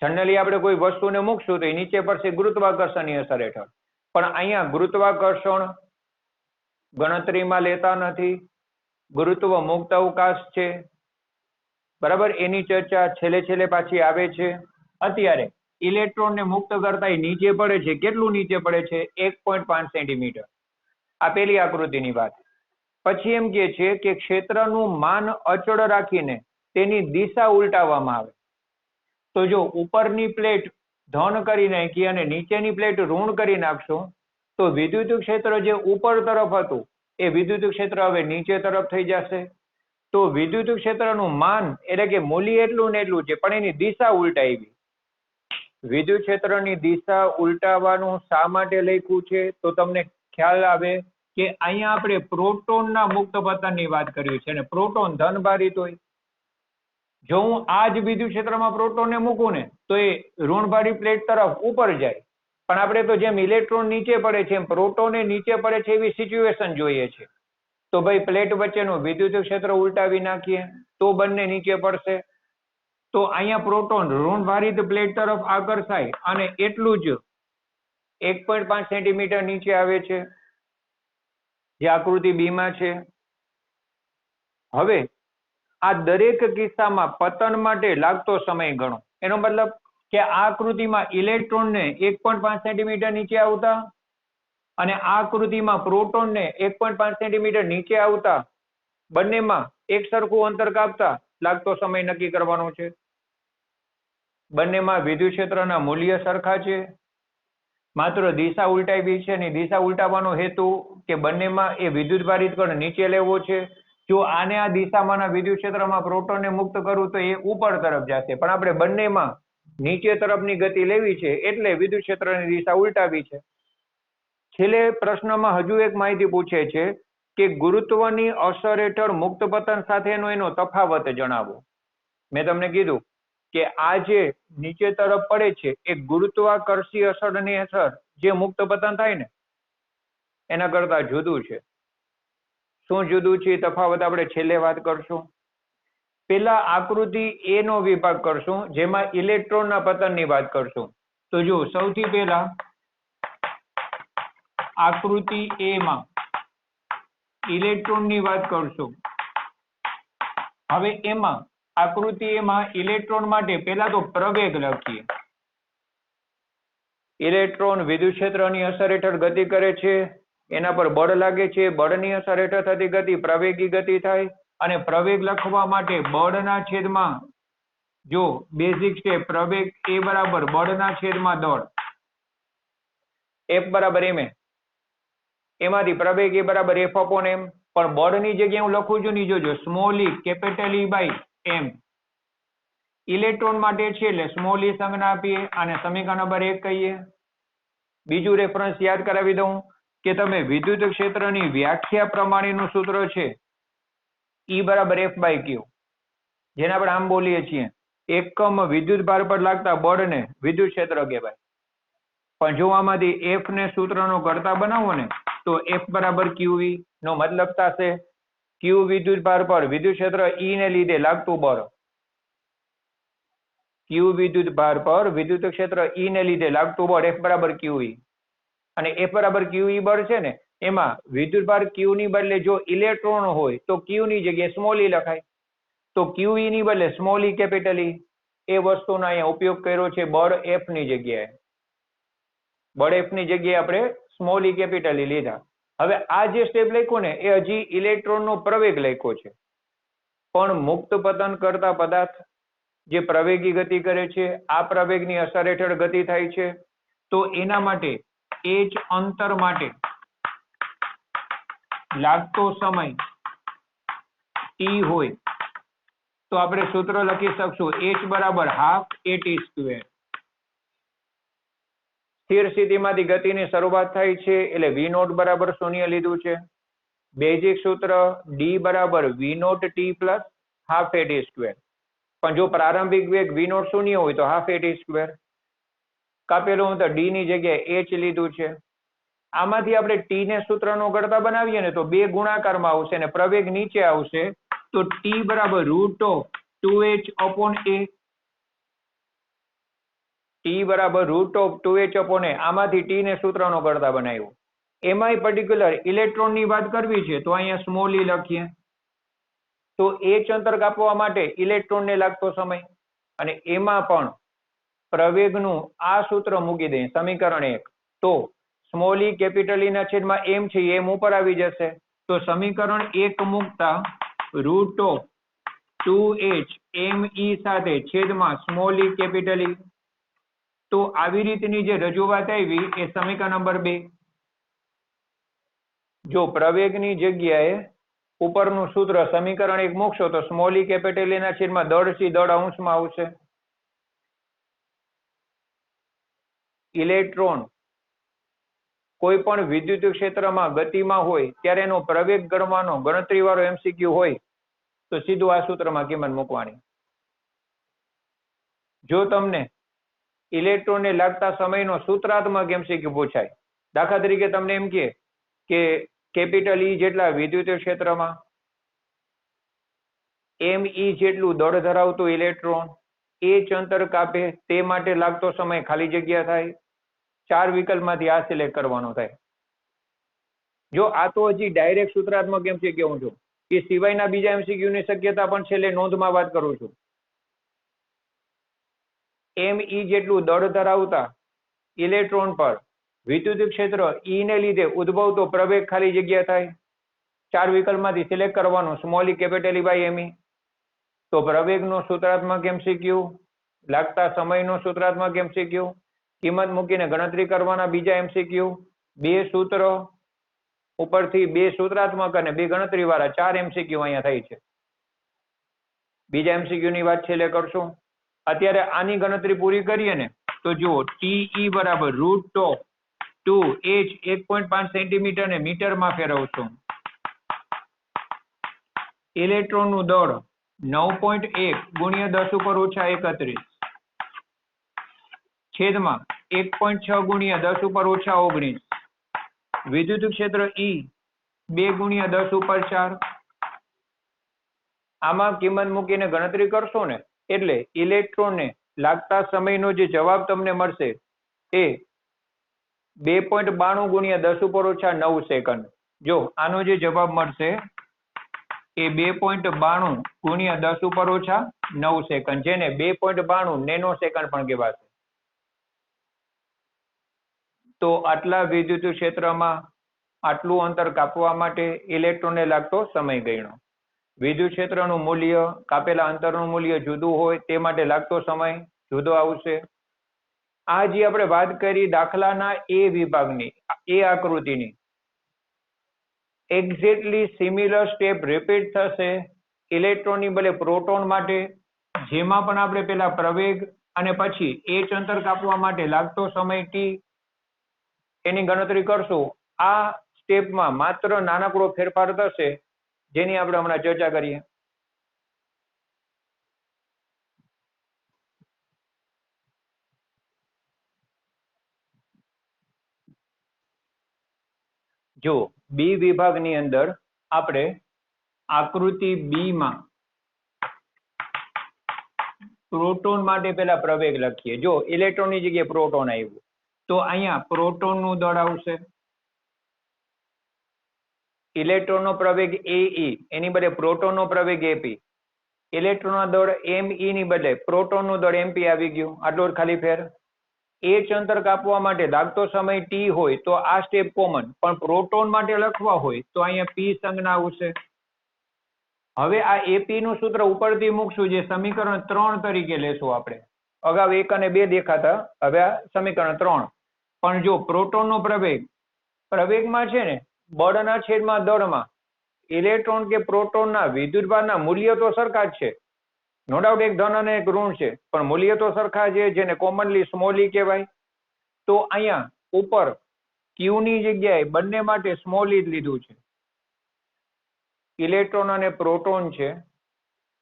જનરલી આપણે કોઈ વસ્તુને મૂકશું તો એ નીચે પડશે ગુરુત્વાકર્ષણની અસર હેઠળ, પણ અહીંયા ગુરુત્વાકર્ષણ ગણતરીમાં લેતા નથી. ગુરુત્વ મુક્ત અવકાશ છે, બરાબર, એની ચર્ચા છેલ્લે પાછી આવે છે. અત્યારે ઇલેક્ટ્રોનને મુક્ત કરતા નીચે પડે છે. કેટલું નીચે પડે છે? 1.5 સેન્ટીમીટર. આ પેલી આકૃતિની વાત. પછી એમ કહે છે કે ક્ષેત્રનું માન અચળ રાખીને તેની દિશા ઉલટાવવામાં આવે. તો જો ઉપરની પ્લેટ ધન કરી નાખી અને નીચેની પ્લેટ ઋણ કરી નાખશો તો વિદ્યુત ક્ષેત્ર જે ઉપર તરફ હતું એ વિદ્યુત ક્ષેત્ર હવે નીચે તરફ થઈ જશે. તો વિદ્યુત ક્ષેત્રનું માન એટલે કે મૂલ્ય એટલું ને એટલું છે, પણ એની દિશા ઉલટાવી. વિદ્યુત ક્ષેત્રની દિશા ઉલટાવવાનું શા માટે લખ્યું છે? તો તમને ખ્યાલ આવે કે અહીંયા આપણે પ્રોટોનના મુક્ત પતનની વાત કરી છે, અને પ્રોટોન ધનભારિત હોય. જો હું આ જ વિદ્યુત ક્ષેત્રમાં પ્રોટોનને મૂકું ને તો એ ઋણભારી પ્લેટ તરફ ઉપર જાય, પણ આપણે તો જેમ ઇલેક્ટ્રોન નીચે પડે છે એમ પ્રોટોને નીચે પડે છે એવી સિચ્યુએશન જોઈએ છે. તો ભાઈ પ્લેટ વચ્ચેનું વિદ્યુત ક્ષેત્ર ઉલટાવી નાખીએ તો બંને નીચે પડશે. તો અહીંયા પ્રોટોન ઋણભારિત પ્લેટ તરફ આકર્ષાય અને એટલું જ 1.5 સેન્ટીમીટર નીચે આવે છે, જે આકૃતિ બી માં છે. હવે આ દરેક કિસ્સામાં પતન માટે લાગતો સમય ગણો. એનો મતલબ કે આ આકૃતિમાં ઇલેક્ટ્રોનને 1.5 સેન્ટીમીટર નીચે આવતા અને આ આકૃતિમાં પ્રોટોનને 1.5 સેન્ટીમીટર નીચે આવતા બંનેમાં એક સરખું અંતર કાપતા લાગતો સમય નક્કી કરવાનો છે. બંનેમાં વિદ્યુત ક્ષેત્રના મૂલ્ય સરખા છે, માત્ર દિશા ઉલટાવી છે, અને દિશા ઉલટાવવાનો હેતુ કે બંનેમાં એ વિદ્યુતભારિત કણ નીચે લેવો છે. જો આને આ દિશામાંના વિદ્યુત ક્ષેત્રમાં પ્રોટોનને મુક્ત કરું તો એ ઉપર તરફ જશે, પણ આપણે બંનેમાં નીચે તરફની ગતિ લેવી છે એટલે વિદ્યુત ક્ષેત્રની દિશા ઉલટાવી છે. છેલ્લે પ્રશ્નમાં હજુ એક માહિતી પૂછે છે કે ગુરુત્વની અસર હેઠળ મુક્ત પતન સાથેનો એનો તફાવત જણાવો. મેં તમને કીધું કે આ જે નીચે તરફ પડે છે એ ગુરુત્વાકર્ષી અસરની અસર જે મુક્ત પતન થાય ને એના કરતા જુદું છે. શું જુદું છે તફાવત આપણે છેલ્લે વાત કરશું. પેલા આકૃતિ એ નો વિભાગ કરશું, જેમાં ઇલેક્ટ્રોનના પતનની વાત કરશું. તો જો સૌથી પહેલા આકૃતિ એ માં ઇલેક્ટ્રોનની વાત કરશું. હવે એમાં આકૃતિ એમાં ઇલેક્ટ્રોન માટે પેલા તો પ્રવેગ લખીએ. ઇલેક્ટ્રોન વિદ્યુત ક્ષેત્રની અસર હેઠળ ગતિ કરે છે, એના પર બળ લાગે છે, બળની અસર હેઠળ થતી ગતિ પ્રવેગી ગતિ થાય. અને પ્રવેગ લખવા માટે બળના છેદમાં જો બેઝિક સ્ટેપ પ્રવેગ એ બરાબર બળના છેદમાં દળ F બરાબર m એમાંથી પ્રવેગ એ બરાબર F upon m. પણ બળની જગ્યાએ હું લખું છું ની જોજો small e capital E by m. Electron માટે છે એટલે સ્મોલ e સંજ્ઞા આપીએ અને સમીકરણ નંબર 1 કહીએ. બીજું રેફરન્સ યાદ કરાવી દઉં કે તમે વિદ્યુત ક્ષેત્રની વ્યાખ્યા પ્રમાણેનું સૂત્ર છે E બરાબર F બાય Q, જેને આપણે આમ બોલીએ છીએ એકમ વિદ્યુત ભાર પર લાગતા બળને વિદ્યુત ક્ષેત્ર કહેવાય. પણ જો આમાંથી F ને સૂત્રનો કરતા બનાવો ને તો F બરાબર QV નો મતલબ થશે Q વિદ્યુત ભાર પર વિદ્યુત ક્ષેત્ર E ને લીધે લાગતું બળ. Q વિદ્યુત ભાર પર વિદ્યુત ક્ષેત્ર E ને લીધે લાગતું બળ F બરાબર QE. અને F બરાબર QE બળ છે ને એમાં વિદ્યુત ભાર Q ની બદલે જો ઇલેક્ટ્રોન હોય તો Q ની જગ્યાએ સ્મોલ e લખાય. તો QE ની બદલે સ્મોલ e કેપિટલ E. એ વસ્તુનો અહીંયા ઉપયોગ કર્યો છે બળ F ની જગ્યાએ. બળ F ની જગ્યાએ આપણે સ્મોલ e કેપિટલ E લીધા. હવે આ જે સ્ટેપ લખ્યો ને એ હજી ઇલેક્ટ્રોનનો પ્રવેગ લખ્યો છે. પણ મુક્ત પતન કરતા પદાર્થ જે પ્રવેગી ગતિ કરે છે, આ પ્રવેગની અસર હેઠળ ગતિ થાય છે. તો એના માટે h અંતર માટે લાગતો સમય t હોય તો આપણે સૂત્ર લખી શકશું h બરાબર હાફ at સ્ક્વેર. સ્થિર સ્થિતિમાંથી ગતિની શરૂઆત થાય છે એટલે v નોટ બરાબર શૂન્ય લીધું છે. બેઝિક સૂત્ર d બરાબર v naught t plus half at square. પણ જો પ્રારંભિક વેગ v નોટ શૂન્ય હોય તો હાફ at સ્ક્વેર. કાપેલું અંતર d ની જગ્યાએ h લીધું છે. આમાંથી આપણે t ને સૂત્રનો કરતા બનાવીએ ને તો બે ગુણાકારમાં આવશે ને પ્રવેગ નીચે આવશે તો t બરાબર root of 2h upon a. t બરાબર root of 2h upon a. આમાંથી t ને સૂત્રનો કરતા બનાવ્યો. એમાંય પર્ટિક્યુલર ઇલેક્ટ્રોનની વાત કરવી છે તો અહીંયા સ્મોલ e લખીએ. તો h અંતર કાપવા માટે ઇલેક્ટ્રોનને લાગતો સમય અને એમાં પણ પ્રવેગનું આ સૂત્ર મૂકી દઈએ સમીકરણ 1 તો સ્મોલ e કેપિટલ E ના છેદમાં m છે એમ ઉપર આવી જશે. તો સમીકરણ 1 મૂકતા રૂટ ઓફ 2h me સાથે છેદમાં સ્મોલ e કેપિટલ E. તો આવી રીતની જે રજૂઆત આવી એ સમીકરણ નંબર 2. જો પ્રવેગની જગ્યાએ ઉપરનું સૂત્ર સમીકરણ 1 મૂકશો તો સ્મોલ e કેપિટલ E ના છેદમાં દળ સી દળ અંશમાં આવશે. ઇલેક્ટ્રોન કોઈ પણ વિદ્યુત ક્ષેત્રમાં ગતિમાં હોય ત્યારે એનો પ્રવેગ ગણવાનો ગણતરીવાળો MCQ હોય તો સીધું આ સૂત્રમાં કિંમત મૂકવાની. જો તમને ઇલેક્ટ્રોનને લાગતા સમયનો સૂત્રાત્મક MCQ પૂછાય, દાખલા તરીકે તમને એમ કહે કે કેપિટલ E જેટલા વિદ્યુત ક્ષેત્રમાં me જેટલું દળ ધરાવતું ઇલેક્ટ્રોન h અંતર કાપે તે માટે લાગતો સમય ખાલી જગ્યા થાય. 4 વિકલ્પમાંથી આ સિલેક્ટ કરવાનો થાય. જો આ તો હજી ડાયરેક્ટ સૂત્રાત્મક MCQ હું છું, એ સિવાયના બીજા MCQ ની શક્યતા પણ છેલ્લે નોંધમાં વાત કરું છું. me જેટલું દળ ધરાવતા ઇલેક્ટ્રોન પર વિદ્યુત ક્ષેત્ર E ને લીધે ઉદ્ભવતો પ્રવેગ ખાલી જગ્યા થાય. 4 વિકલ્પમાંથી સિલેક્ટ કરવાનું small e capital E by me. તો પ્રવેગનો સૂત્રાત્મક MCQ, લાગતા સમયનો સૂત્રાત્મક MCQ, કિંમત મૂકીને ગણતરી કરવાના બીજા MCQ, બે સૂત્ર ઉપરથી બે સૂત્રાત્મક અને બે ગણતરી વાળા 4 MCQ અહીંયા થાય છે. બીજા MCQ ની વાત છેલ્લે કરશું. અત્યારે આની ગણતરી પૂરી કરીએ ને તો જુઓ TE બરાબર રૂટ ઓફ 2h 1.5 સેન્ટીમીટર ને મીટરમાં ફેરવશું. ઇલેક્ટ્રોનનું દળ 9.1 ગુણ્યા 10 ઉપર ઓછા 31 છેદમાં 1.6 ગુણ્યા 10 ઉપર ઓછા 19. વિદ્યુત ક્ષેત્ર E 2 ગુણ્યા 10 ઉપર 4. આમાં કિંમત મૂકીને ગણતરી કરશો ને એટલે ઇલેક્ટ્રોનને લાગતા સમયનો જે જવાબ તમને મળશે એ 2.92 ગુણ્યા 10 ઉપર ઓછા 9 સેકન્ડ. જો આનો જે જવાબ મળશે એ 2.92 ગુણ્યા 10 ઉપર ઓછા 9 સેકન્ડ, જેને 2.92 નેનો સેકન્ડ પણ કહેવાશે. તો આટલા વિદ્યુત ક્ષેત્રમાં આટલું અંતર કાપવા માટે ઇલેક્ટ્રોનને લાગતો સમય ગણ્યો. વિદ્યુત ક્ષેત્રનું મૂલ્ય કાપેલા અંતરનું મૂલ્ય જુદું હોય તે માટે લાગતો સમય જુદો આવશે. આ જે આપણે વાત કરી દાખલાના એ વિભાગની, એ આકૃતિની એક્ઝેક્ટલી સિમિલર સ્ટેપ રિપીટ થશે ઇલેક્ટ્રોનની બદલે પ્રોટોન માટે, જેમાં પણ આપણે પેલા પ્રવેગ અને પછી h અંતર કાપવા માટે લાગતો સમય t એની ગણતરી કરશું. આ સ્ટેપમાં માત્ર નાનકડો ફેરફાર થશે જેની આપણે હમણાં ચર્ચા કરીએ. જો બી વિભાગની અંદર આપણે આકૃતિ બી માં પ્રોટોન માટે પેલા પ્રવેગ લખીએ. જો ઇલેક્ટ્રોનની જગ્યાએ પ્રોટોન આવ્યું તો અહીંયા પ્રોટોનનું દળ આવશે. ઇલેક્ટ્રોનનો પ્રવેગ AE એની બદલે પ્રોટોનનો પ્રવેગ AP. ઇલેક્ટ્રોનનો દળ ME ની બદલે પ્રોટોનનું દળ MP આવી ગયું. આટલો ખાલી ફેર. h અંતર કાપવા માટે લાગતો સમય t હોય તો આ સ્ટેપ કોમન, પણ પ્રોટોન માટે લખવા હોય તો અહીંયા p સંજ્ઞા આવશે. હવે આ AP નું સૂત્ર ઉપરથી મૂકશું, જે સમીકરણ 3 તરીકે લેશું આપણે. અગાઉ 1 અને 2 દેખાતા, હવે આ સમીકરણ 3. પણ જો પ્રોટોનનો પ્રવેગમાં છે ને બળના છેદમાં દળમાં ઇલેક્ટ્રોન કે પ્રોટોનના વિદ્યુતભારના મૂલ્ય તો સરખા જ છે. નો ડાઉટ એક ધન અને એક ઋણ છે, પણ મૂલ્ય તો સરખા છે, જેને કોમનલી સ્મોલ e કહેવાય. તો અહીંયા ઉપર Q ની જગ્યાએ બંને માટે સ્મોલ e જ લીધું છે. ઇલેક્ટ્રોન અને પ્રોટોન છે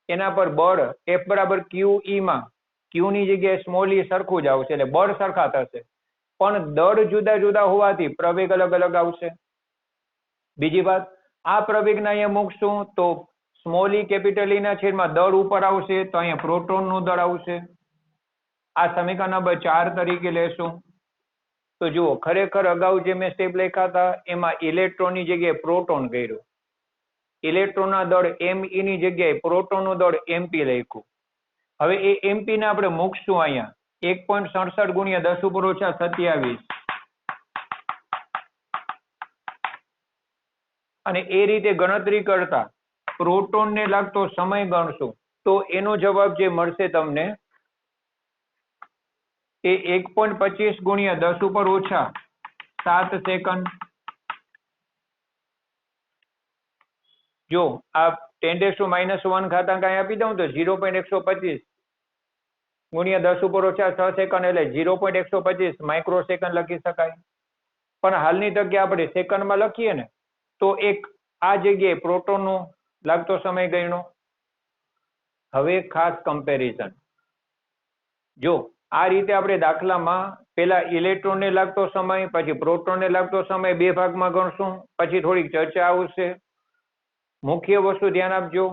એના પર બળ F બરાબર QE માં Q ની જગ્યાએ સ્મોલ e સરખું જ આવશે, એટલે બળ સરખા થશે, પણ દળ જુદા જુદા હોવાથી પ્રવેગ અલગ અલગ આવશે. બીજી વાત, આ પ્રવેગના અહીંયા મૂકશું તો સ્મોલ e કેપિટલ E ના છેદમાં દળ ઉપર આવશે, તો અહીંયા પ્રોટોનનું દળ આવશે. આ સમીકરણ નંબર 4 તરીકે લેશું. તો જુઓ, ખરેખર અગાઉ જે મેં સ્ટેપ લખ્યા હતા એમાં ઇલેક્ટ્રોનની જગ્યાએ પ્રોટોન કર્યું, ઇલેક્ટ્રોનના દળ ME ની જગ્યાએ પ્રોટોનનું દળ MP લખ્યું. હવે એ MP ને આપણે મૂકશું અહીંયા 1.67 ગુણ્યા 10 ઉપર ઓછા 27, અને એ રીતે ગણતરી કરતા પ્રોટોનને લાગતો સમય ગણશું તો એનો જવાબ જે મળશે તમને એ 1.25 ગુણ્યા 10 ઉપર ઓછા 7 સેકન્ડ. જો આ 10⁻⁻1 ઘાતાંક અહીં આપી દઉં તો 0.125 ગુણ્યા 10 ઉપર ઓછા 6 સેકન્ડ એટલે 0.125 માઇક્રો સેકન્ડ લખી શકાય. પણ હાલની તકે આપણે સેકન્ડમાં લખીએ ને તો એક આ જગ્યાએ પ્રોટોનનો લાગતો સમય ગણ્યો. હવે ખાસ કમ્પેરિઝન. જો આ રીતે આપણે દાખલામાં પેલા ઇલેક્ટ્રોનને લાગતો સમય પછી પ્રોટોનને લાગતો સમય બે ભાગમાં ગણશું, પછી થોડીક ચર્ચા આવશે. મુખ્ય વસ્તુ ધ્યાન આપજો,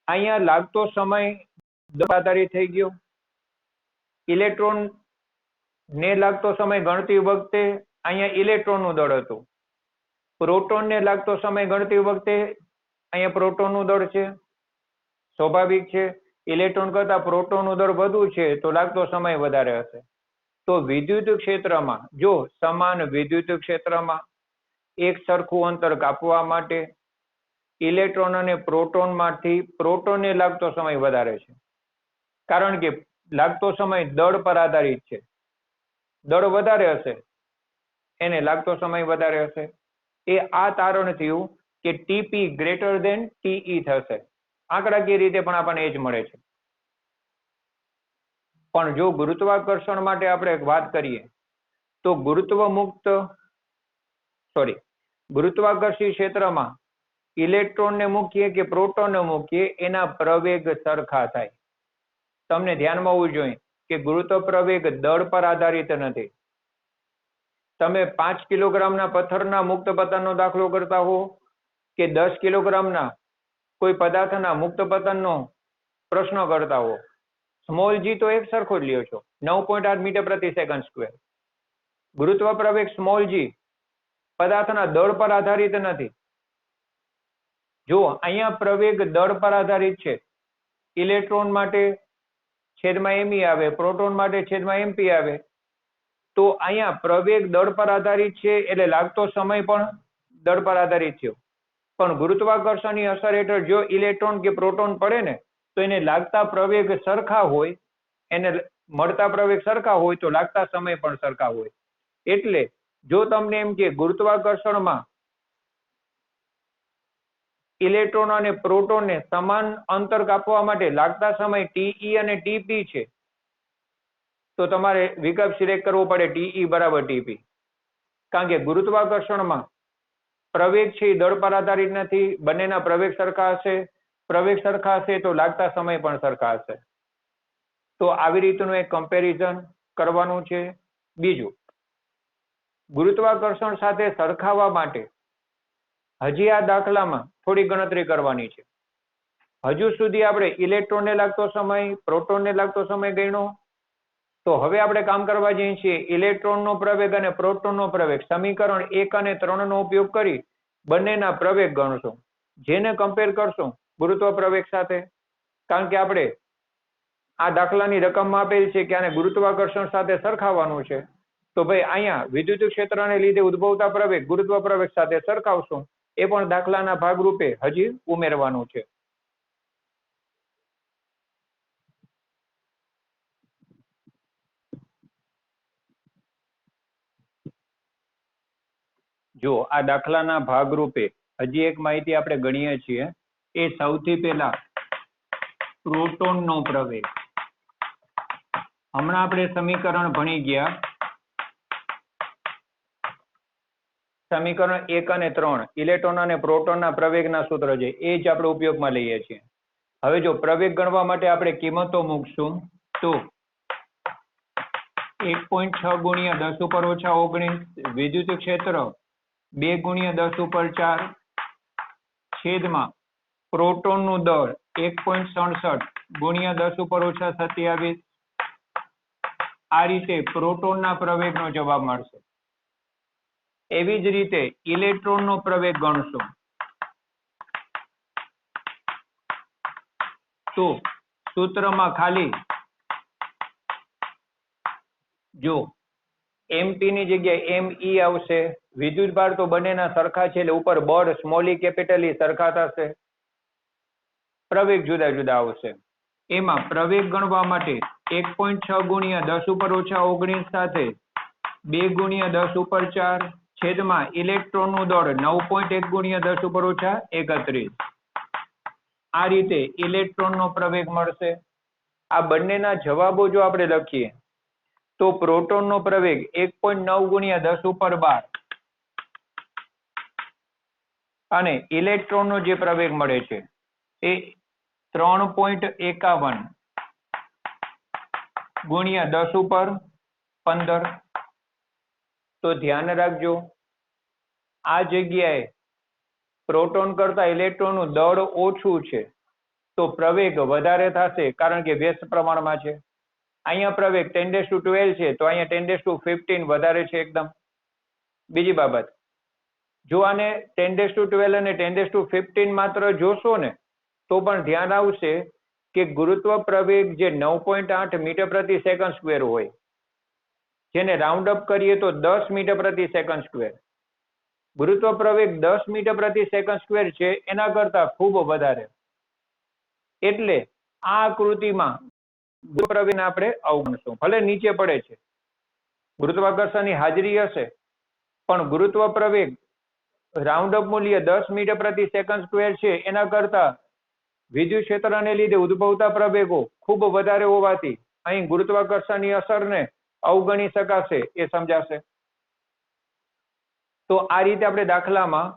અહીંયા લાગતો સમય દળ આધારિત થઈ ગયો. ઇલેક્ટ્રોન ને લાગતો સમય ગણતી વખતે અહીંયા ઇલેક્ટ્રોનનું દળ હતું, પ્રોટોનને લાગતો સમય ગણતી વખતે અહીંયા પ્રોટોનનું દળ છે. સ્વાભાવિક છે, ઇલેક્ટ્રોન કરતા પ્રોટોનનું દળ વધુ છે તો લાગતો સમય વધારે હશે. તો વિદ્યુત ક્ષેત્રમાં જો સમાન વિદ્યુત ક્ષેત્રમાં એક સરખું અંતર કાપવા માટે ઇલેક્ટ્રોન અને પ્રોટોનમાંથી પ્રોટોનને લાગતો સમય વધારે છે, કારણ કે લાગતો સમય દળ પર આધારિત છે. દળ વધારે હશે એને લાગતો સમય વધારે હશે. એ આ તારણ થયું કે TP ગ્રેટર ધેન TE થશે. આંકડાકીય રીતે પણ આપણને એ જ મળે છે. પણ જો ગુરુત્વાકર્ષણ માટે આપણે વાત કરીએ તો ગુરુત્વાકર્ષી ક્ષેત્રમાં ઇલેક્ટ્રોનને મૂકીએ કે પ્રોટોનને મૂકીએ એના પ્રવેગ સરખા થાય. તમને ધ્યાનમાં હોવું જોઈએ કે ગુરુત્વ પ્રવેગ દળ પર આધારિત નથી. તમે 5 કિલોગ્રામના પથ્થરના મુક્ત પતનનો દાખલો કરતા હો કે 10 કિલોગ્રામના કોઈ પદાર્થના મુક્ત પતનનો પ્રશ્ન કરતા હો, સ્મોલ જી તો એક સરખો જ લ્યો છો, 9.8 મીટર પ્રતિ સેકન્ડ સ્ક્વેર. ગુરુત્વ પ્રવેગ સ્મોલ જી પદાર્થના દળ પર આધારિત નથી. જો અહીંયા પ્રવેગ દળ પર આધારિત છે. ઇલેક્ટ્રોન માટે છેદમાં me આવે, પ્રોટોન માટે છેદમાં mp આવે. તો અહીંયા પ્રવેગ દળ પર આધારિત છે એટલે લાગતો સમય પણ દળ પર આધારિત છે. પણ ગુરુત્વાકર્ષણની અસર હેઠળ જો ઇલેક્ટ્રોન કે પ્રોટોન પડે ને તો એને લાગતા પ્રવેગ સરખા હોય, એને મળતા પ્રવેગ સરખા હોય તો લાગતા સમય પણ સરખા હોય. એટલે જો તમને એમ કે ગુરુત્વાકર્ષણમાં ઇલેક્ટ્રોન અને પ્રોટોનને સમાન અંતર કાપવા માટે લાગતા સમય TE અને TP છે તો તમારે વિકલ્પ સિલેક્ટ કરવો પડે TE બરાબર TP. કારણ કે ગુરુત્વાકર્ષણમાં પ્રવેગ છે એ દળ પર આધારિત નથી, બંનેના પ્રવેગ સરખા હશે, પ્રવેગ સરખા હશે તો લાગતા સમય પણ સરખા હશે. તો આવી રીતનું એક કમ્પેરિઝન કરવાનું છે. બીજું, ગુરુત્વાકર્ષણ સાથે સરખાવવા માટે હજી આ દાખલામાં થોડી ગણતરી કરવાની છે. હજુ સુધી આપણે ઇલેક્ટ્રોનને લાગતો સમય, પ્રોટોનને લાગતો સમય ગણ્યો. તો હવે આપણે કામ કરવા જઈએ છીએ ઇલેક્ટ્રોનનો પ્રવેગ અને પ્રોટોનનો પ્રવેગ સમીકરણ 1 અને 3 નો ઉપયોગ કરી બંનેના પ્રવેગ ગણશું, જેને કમ્પેર કરશું ગુરુત્વ પ્રવેગ સાથે. કારણ કે આપણે આ દાખલાની રકમમાં આપેલ છે કે આને ગુરુત્વાકર્ષણ સાથે સરખાવવાનું છે. તો ભાઈ અહીંયા વિદ્યુત ક્ષેત્રને લીધે ઉદ્ભવતા પ્રવેગ ગુરુત્વ પ્રવેગ સાથે સરખાવશું. એ પણ દાખલાના ભાગરૂપે હજી ઉમેરવાનું છે. જો આ દાખલાના ભાગરૂપે હજી એક માહિતી આપણે ગણીએ છીએ. એ સૌથી પહેલા પ્રોટોનનો પ્રવેગ. હમણાં આપણે સમીકરણ ભણી ગયા, સમીકરણ 1 અને 3 ઇલેક્ટ્રોન અને પ્રોટોનના પ્રવેગના સૂત્ર છે એ જ આપણે ઉપયોગમાં લઈએ છીએ. હવે જો પ્રવેગ ગણવા માટે આપણે કિંમતો મૂકશું તો 1.6 ગુણ્યા 10 ઉપર ઓછા 19 વિદ્યુત ક્ષેત્ર 2 ગુણ્યા 10 ઉપર 4 છેદમાં પ્રોટોનનું દળ 1.67 ગુણ્યા 10 ઉપર ઓછા 27. આ રીતે પ્રોટોનના પ્રવેગનો જવાબ મળશે. એવી જ રીતે ઇલેક્ટ્રોનનો પ્રવેગ ગણશું તો સૂત્રમાં ખાલી જો mp ની જગ્યાએ me આવશે. વિદ્યુત ભાર તો બંનેના સરખા છે એટલે ઉપર બળ સ્મોલ e કેપિટલ E સરખા થશે, પ્રવેગ જુદા જુદા આવશે. એમાં પ્રવેગ ગણવા માટે 1.6 ગુણ્યા 10 ઉપર ઓછા 19 સાથે 2 ગુણ્યા 10 ઉપર 4 છેદમાં ઇલેક્ટ્રોનનું દળ 9.1 ગુણ્યા 10 ઉપર ઓછા 31. આ રીતે ઇલેક્ટ્રોનનો પ્રવેગ મળશે. આ બંનેના જવાબો જો આપણે લખીએ તો પ્રોટોનનો પ્રવેગ 1.9 ગુણ્યા 10 ઉપર 12 અને ઇલેક્ટ્રોનનો જે પ્રવેગ મળે છે એ 3.51 ગુણ્યા 10 ઉપર 15. તો ધ્યાન રાખજો, આ જગ્યાએ પ્રોટોન કરતા ઇલેક્ટ્રોનનું દળ ઓછું છે તો પ્રવેગ વધારે થશે કારણ કે વ્યસ્ત પ્રમાણમાં છે. અહીંયા પ્રવેગ 10⁻12 છે તો અહીંયા 10⁻15 વધારે છે એકદમ. બીજી બાબત, જો આને 10⁻12 અને 10⁻15 માત્ર જોશો ને તો પણ ધ્યાન આવશે કે ગુરુત્વ પ્રવેગ જે 9.8 મીટર પ્રતિ સેકન્ડ સ્ક્વેર હોય, જેને રાઉન્ડ અપ કરીએ તો 10 મીટર પ્રતિ સેકન્ડ સ્ક્વેર. ગુરુત્વ પ્રવેગ 10 મીટર પ્રતિ સેકન્ડ સ્ક્વેર છે એના કરતા ખૂબ વધારે. એટલે આ આકૃતિમાં ગુરુત્વ પ્રવેગને આપણે અવગણશું. ભલે નીચે પડે છે, ગુરુત્વાકર્ષણની હાજરી હશે પણ ગુરુત્વ પ્રવેગ રાઉન્ડ અપ મૂલ્ય 10 મીટર પ્રતિ સેકન્ડ સ્ક્વેર છે એના કરતા વિદ્યુત ક્ષેત્રને લીધે ઉદ્ભવતા પ્રવેગો ખૂબ વધારે હોવાથી અહીં ગુરુત્વાકર્ષણની અસરને અવગણી શકાશે એ સમજાશે. તો આ રીતે આપણે દાખલામાં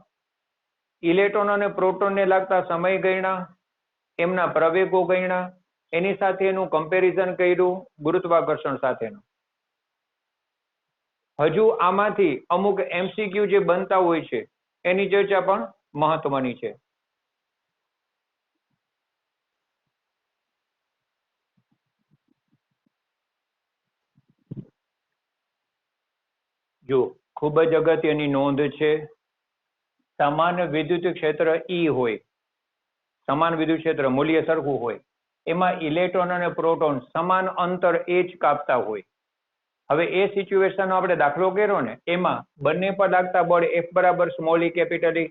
ઇલેક્ટ્રોન અને પ્રોટોનને લાગતા સમય ગણ્યા, એમના પ્રવેગો ગણ્યા, એની સાથે એનું કમ્પેરિઝન કર્યું ગુરુત્વાકર્ષણ સાથેનું. હજુ આમાંથી અમુક MCQ જે બનતા હોય છે એની ચર્ચા પણ મહત્વની છે. જો ખૂબ જ અગત્યની નોંધ છે, સમાન વિદ્યુત ક્ષેત્ર E હોય, સમાન વિદ્યુત ક્ષેત્ર મૂલ્ય સરખું હોય, એમાં ઇલેક્ટ્રોન અને પ્રોટોન સમાન અંતર h કાપતા હોય. હવે એ સિચ્યુએશન આપણે દાખલો કર્યો ને, એમાં બંને પર લાગતા બળ F બરાબર small e capital E,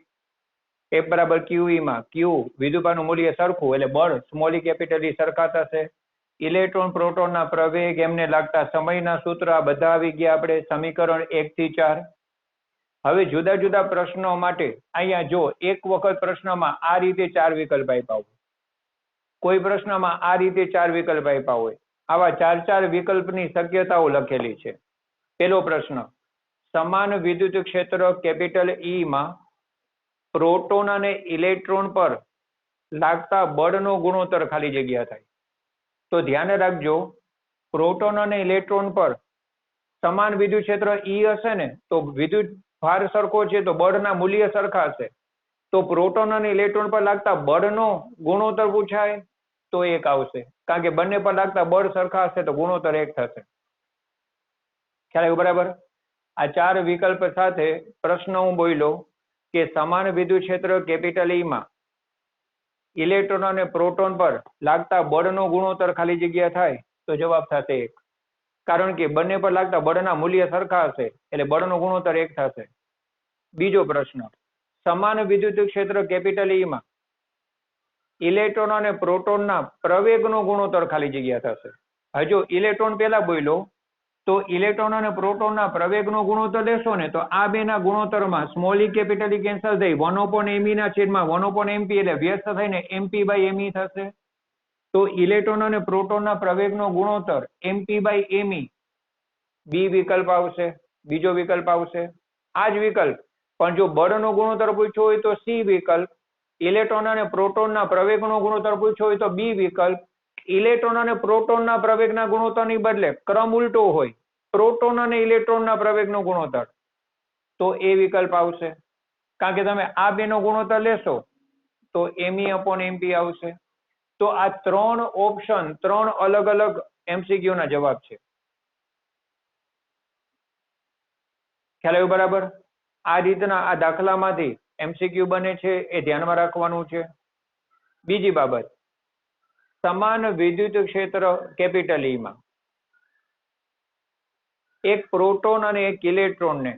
F બરાબર QE માં Q વિદ્યુતભારનું મૂલ્ય સરખું એટલે બળ સ્મોલ e કેપિટલ E સરખા થશે. ઇલેક્ટ્રોન પ્રોટોનના પ્રવેગ એમને લાગતા સમયના સૂત્ર આ બધા આવી ગયા આપણે સમીકરણ 1 થી 4. હવે જુદા જુદા પ્રશ્નો માટે અહીંયા જો એક વખત પ્રશ્નમાં આ રીતે 4 વિકલ્પ આપ્યા હોય, કોઈ પ્રશ્નમાં આ રીતે 4 વિકલ્પ આપ્યા હોય, આવા 4 વિકલ્પની શક્યતાઓ લખેલી છે. પહેલો પ્રશ્ન, સમાન વિદ્યુત ક્ષેત્ર કેપિટલ E માં પ્રોટોન અને ઇલેક્ટ્રોન પર લાગતા બળનો ગુણોત્તર ખાલી જગ્યા થાય. તો ધ્યાન રાખજો, પ્રોટોન અને ઇલેક્ટ્રોન પર સમાન વિદ્યુત ક્ષેત્ર E હશે ને તો વિદ્યુત ભાર સરખો છે તો બળના મૂલ્ય સરખા હશે. તો પ્રોટોન અને ઇલેક્ટ્રોન પર લાગતા બળનો ગુણોત્તર પૂછાય તો 1 આવશે, કારણ કે બંને પર લાગતા બળ સરખા હશે તો ગુણોત્તર 1 થશે. ખ્યાલ આવ્યો બરાબર? આ 4 વિકલ્પ સાથે પ્રશ્ન હું બોલ્યો કે સમાન વિદ્યુત ક્ષેત્ર કેપિટલ E માં ઇલેક્ટ્રોન અને પ્રોટોન પર લાગતા બળનો ગુણોત્તર ખાલી જગ્યા થાય તો જવાબ થશે 1, કારણ કે બંને પર લાગતા બળના મૂલ્ય સરખા હશે એટલે બળનો ગુણોત્તર 1 થશે. બીજો પ્રશ્ન, સમાન વિદ્યુત ક્ષેત્ર કેપિટલ E માં ઇલેક્ટ્રોન અને પ્રોટોનના પ્રવેગનો ગુણોત્તર ખાલી જગ્યા થશે. હજુ ઇલેક્ટ્રોન પહેલા બોલ્યો તો ઇલેક્ટ્રોન અને પ્રોટોનના પ્રવેગનો ગુણોત્તર લેશો ને તો આ બેના ગુણોત્તરમાં small e capital E cancel થઈ 1/me ના છેદમાં 1/mp એટલે વ્યસ્ત થઈને mp/me થશે. તો ઇલેક્ટ્રોન અને પ્રોટોનના પ્રવેગનો ગુણોત્તર mp/me બી વિકલ્પ આવશે, બીજો વિકલ્પ આવશે. આ જ વિકલ્પ પણ જો બળનો ગુણોત્તર પૂછ્યો હોય તો સી વિકલ્પ, ઇલેક્ટ્રોન અને પ્રોટોનના પ્રવેગનો ગુણોત્તર પૂછ્યો હોય તો બી વિકલ્પ. ઇલેક્ટ્રોન અને પ્રોટોનના પ્રવેગના ગુણોત્તરની બદલે ક્રમ ઉલટો હોય, પ્રોટોન અને ઇલેક્ટ્રોનના પ્રવેગનો ગુણોત્તર, તો એ વિકલ્પ આવશે. કારણ કે તમે આ બેનો ગુણોત્તર લેશો તો me/mp આવશે. તો આ 3 ઓપ્શન 3 અલગ અલગ MCQ ના જવાબ છે. ખ્યાલ આવ્યો બરાબર? આ રીતના આ દાખલામાંથી MCQ બને છે એ ધ્યાનમાં રાખવાનું છે. બીજી બાબત, સમાન વિદ્યુત ક્ષેત્ર કેપિટલ E માં એક પ્રોટોન અને એક ઇલેક્ટ્રોનને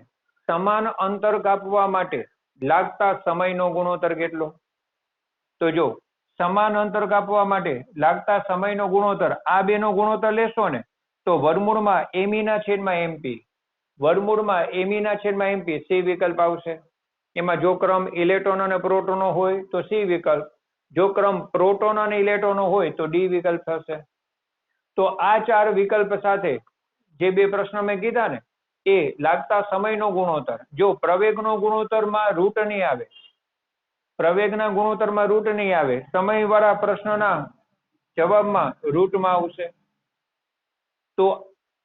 સમાન અંતર કાપવા માટે લાગતા સમયનો ગુણોત્તર કેટલો? તો જો સમાન અંતર કાપવા માટે લાગતા સમયનો ગુણોત્તર આ બેનો ગુણોત્તર લેશો ને તો વર્ગમૂળમાં me ના છેદમાં mp, વર્ગમૂળમાં me ના છેદમાં mp સી વિકલ્પ આવશે. એમાં જો ક્રમ ઇલેક્ટ્રોન અને પ્રોટોનો હોય તો સી વિકલ્પ, જો ક્રમ પ્રોટોન અને ઇલેક્ટ્રોનો હોય તો ડી વિકલ્પ થશે. તો આ 4 વિકલ્પ સાથે જે બે પ્રશ્નો મેં કીધા ને એ લાગતા સમયનો ગુણોત્તર, જો પ્રવેગનો ગુણોત્તરમાં રૂટ નહીં આવે, પ્રવેગના ગુણોત્તરમાં રૂટ નહીં આવે, સમયવાળા પ્રશ્નના જવાબમાં રૂટમાં આવશે. તો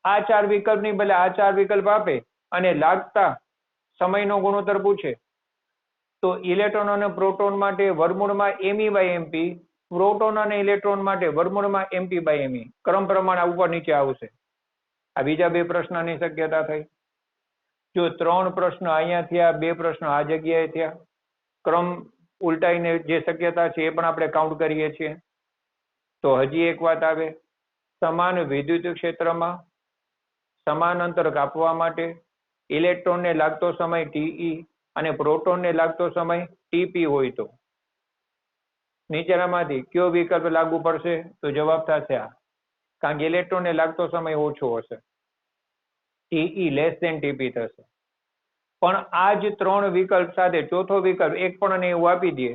આ 4 વિકલ્પની બદલે આ 4 વિકલ્પ આપે અને લાગતા સમયનો ગુણોત્તર પૂછે તો ઇલેક્ટ્રોન અને પ્રોટોન માટે વર્ગમૂળમાં me/mp, પ્રોટોન અને ઇલેક્ટ્રોન માટે વર્ગમૂળમાં mp/me, ક્રમ પ્રમાણે ઉપર નીચે આવશે. આ બીજા બે પ્રશ્નની શક્યતા થઈ. જો 3 પ્રશ્ન અહીંયા થયા, 2 પ્રશ્ન આ જગ્યાએ થયા, ક્રમ ઉલટાઈને જે શક્યતા છે એ પણ આપણે કાઉન્ટ કરીએ છીએ. તો હજી એક વાત આવે, સમાન વિદ્યુત ક્ષેત્રમાં સમાન અંતર કાપવા માટે ઇલેક્ટ્રોનને લાગતો સમય TE અને પ્રોટોનને લાગતો સમય TP હોય તો નીચેનામાંથી કયો વિકલ્પ લાગુ પડશે? તો જવાબ થશે આ, કારણ કે ઇલેક્ટ્રોનને લાગતો સમય ઓછો હશે, TE TP થશે. પણ આ જ 3 વિકલ્પ સાથે ચોથો વિકલ્પ એક પણ એવું આપી દે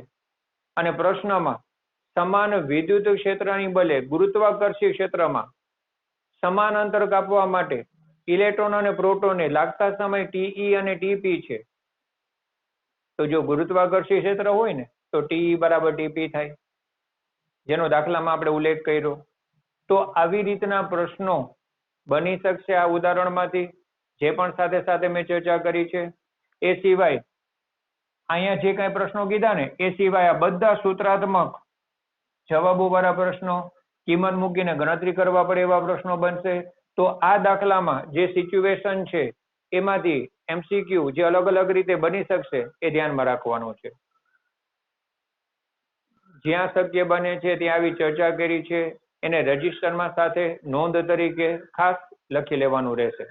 અને પ્રશ્નમાં સમાન વિદ્યુત ક્ષેત્રની બદલે ગુરુત્વાકર્ષી ક્ષેત્રમાં સમાન અંતર કાપવા માટે ઇલેક્ટ્રોન અને પ્રોટોનને લાગતા સમય TE અને TP છે. તો જો ગુરુત્વાકર્ષી ક્ષેત્ર હોય ને તો TE બરાબર TP થાય, જેનો દાખલામાં આપણે ઉલ્લેખ કર્યો. તો આવી રીતના પ્રશ્નો બની શકશે આ ઉદાહરણમાંથી. જે પણ સાથે સાથે મેં ચર્ચા કરી છે. એ સિવાય અહીંયા જે કાંઈ પ્રશ્નો કીધા ને એ સિવાય આ બધા સૂત્રાત્મક જવાબો વાળા પ્રશ્નો, કિંમત મૂકીને ગણતરી કરવા પડે એવા પ્રશ્નો બનશે. તો આ દાખલામાં જે સિચ્યુએશન છે એમાંથી MCQ જે અલગ અલગ રીતે બની શકશે એ ધ્યાનમાં રાખવાનું છે. જ્યાં શક્ય બને છે ત્યાં આવી ચર્ચા કરી છે એને રજિસ્ટરમાં સાથે નોંધ તરીકે ખાસ લખી લેવાનું રહેશે.